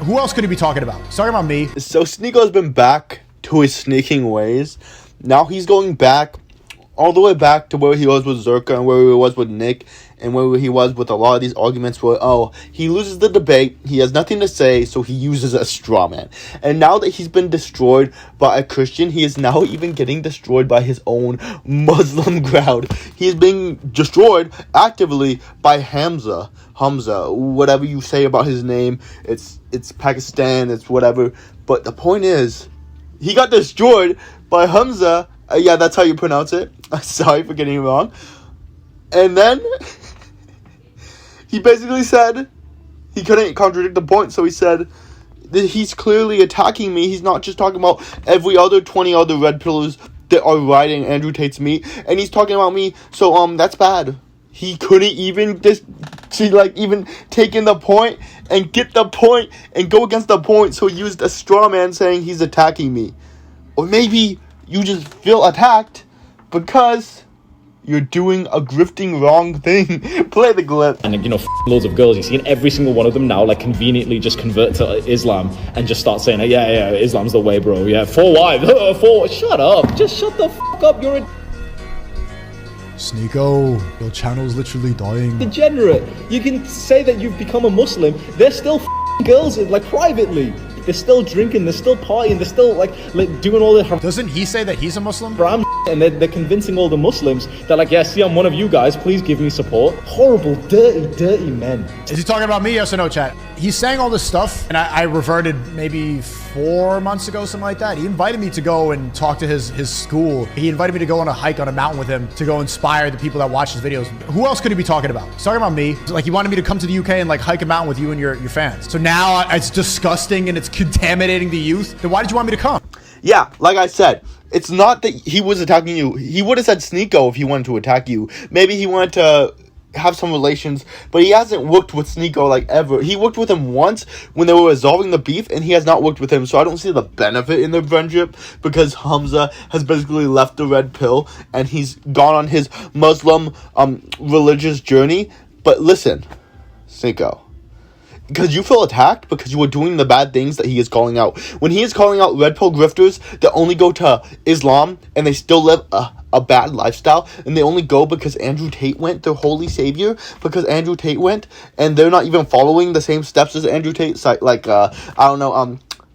Who else could he be talking about? He's talking about me. So SNEAKO's been back to his sneaking ways. Now he's going back, all the way back to where he was with Zerka and where he was with Nick and where he was with a lot of these arguments where, he loses the debate, he has nothing to say, so he uses a straw man. And now that he's been destroyed by a Christian, he is now even getting destroyed by his own Muslim crowd. He is being destroyed actively by Hamza, whatever you say about his name, it's Pakistan, it's whatever. But the point is, he got destroyed by Hamza. Yeah, that's how you pronounce it. Sorry for getting it wrong. And then he basically said he couldn't contradict the point, so he said that he's clearly attacking me. He's not just talking about every other 20 other red pillars that are riding Andrew Tate's meat, and he's talking about me. So that's bad. He couldn't even even take in the point and get the point and go against the point, so he used a straw man saying he's attacking me. Or maybe you just feel attacked because you're doing a grifting wrong thing. Play the clip. And loads of girls, you see every single one of them now conveniently just convert to Islam and just start saying, yeah, Islam's the way, bro. Yeah, 4 wives, 4. Shut up. Just shut the up. You're a SNEAKO, your channel's literally dying. degenerate. You can say that you've become a Muslim. They're still girls privately. They're still drinking, they're still partying, they're still doing all the Doesn't he say that he's a Muslim? haram, and they're convincing all the Muslims that yeah, see, I'm one of you guys, please give me support. Horrible, dirty men. Is he talking about me? Yes or no, chat? He's saying all this stuff, and I reverted maybe 4 months ago, something like that. He invited me to go and talk to his school. He invited me to go on a hike on a mountain with him to go inspire the people that watch his videos. Who else could he be talking about? He's talking about me. He wanted me to come to the UK and hike a mountain with you and your fans. So now it's disgusting and it's contaminating the youth. Then why did you want me to come? Yeah, like I said, it's not that he was attacking you. He would have said SNEAKO if he wanted to attack you. Maybe he wanted to have some relations, but he hasn't worked with SNEAKO ever. He worked with him once when they were resolving the beef, and he has not worked with him, so I don't see the benefit in their friendship because Hamza has basically left the red pill and he's gone on his Muslim religious journey. But listen, SNEAKO, because you feel attacked because you were doing the bad things that he is calling out. When he is calling out red pill grifters that only go to Islam and they still live a bad lifestyle, and they only go because Andrew Tate went, their holy savior, because Andrew Tate went, and they're not even following the same steps as Andrew Tate,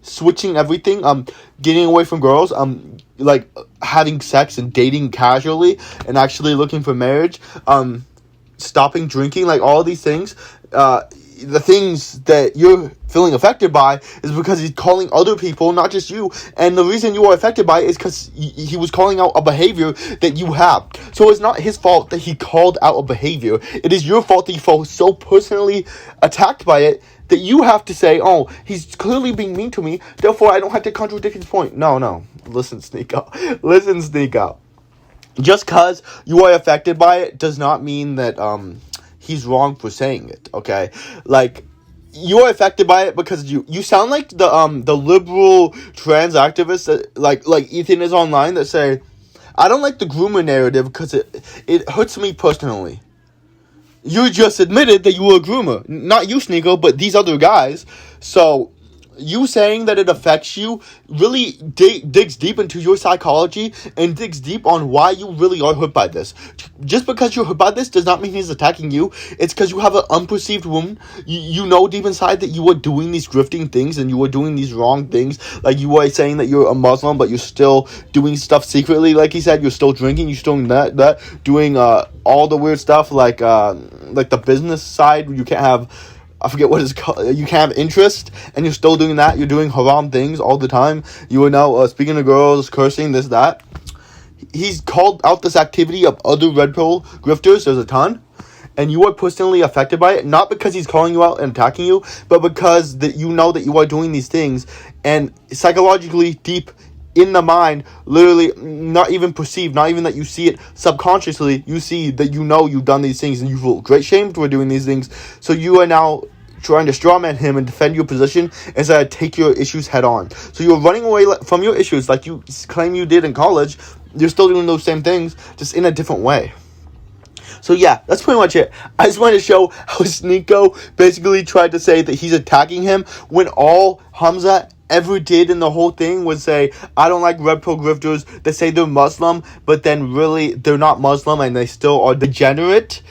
switching everything, getting away from girls, having sex and dating casually and actually looking for marriage, stopping drinking, all these things. The things that you're feeling affected by is because he's calling other people, not just you. And the reason you are affected by it is because he was calling out a behavior that you have. So it's not his fault that he called out a behavior. It is your fault that you felt so personally attacked by it that you have to say, he's clearly being mean to me, therefore I don't have to contradict his point. No. Listen, SNEAKO. Just because you are affected by it does not mean that he's wrong for saying it, okay? You are affected by it because you sound like the liberal trans activists that, like Ethan is online, that say, I don't like the groomer narrative because it hurts me personally. You just admitted that you were a groomer. Not you, SNEAKO, but these other guys. So you saying that it affects you really digs deep into your psychology and digs deep on why you really are hurt by this. Just because you're hurt by this does not mean he's attacking you. It's because you have an unperceived wound. You know deep inside that you are doing these grifting things and you are doing these wrong things. You are saying that you're a Muslim, but you're still doing stuff secretly. Like he said, you're still drinking, you're still doing that, doing all the weird stuff like the business side. You can't have, I forget what it's called. You can't have interest, and you're still doing that. You're doing haram things all the time. You are now speaking to girls, cursing, this, that. He's called out this activity of other red pill grifters. There's a ton. And you are personally affected by it, not because he's calling you out and attacking you, but because you know that you are doing these things. And psychologically, deep in the mind, literally not even perceived, not even that you see it subconsciously, you see that you've done these things and you feel great shame for doing these things. So you are now trying to strawman him and defend your position instead of take your issues head on. So you're running away from your issues like you claim you did in college. You're still doing those same things, just in a different way. So yeah, that's pretty much it. I just wanted to show how SNEAKO basically tried to say that he's attacking him when all Hamza ever did in the whole thing was say, I don't like red pill grifters. They say they're Muslim, but then really they're not Muslim and they still are degenerate.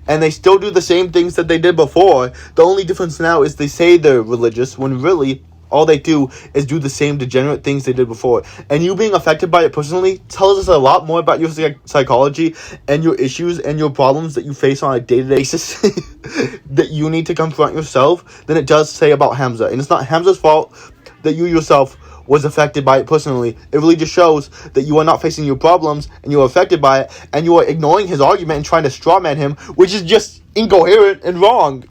And they still do the same things that they did before. The only difference now is they say they're religious when really all they do is do the same degenerate things they did before. And you being affected by it personally tells us a lot more about your psychology and your issues and your problems that you face on a day-to-day basis that you need to confront yourself than it does say about Hamza. And it's not Hamza's fault that you yourself was affected by it personally. It really just shows that you are not facing your problems and you are affected by it and you are ignoring his argument and trying to strawman him, which is just incoherent and wrong.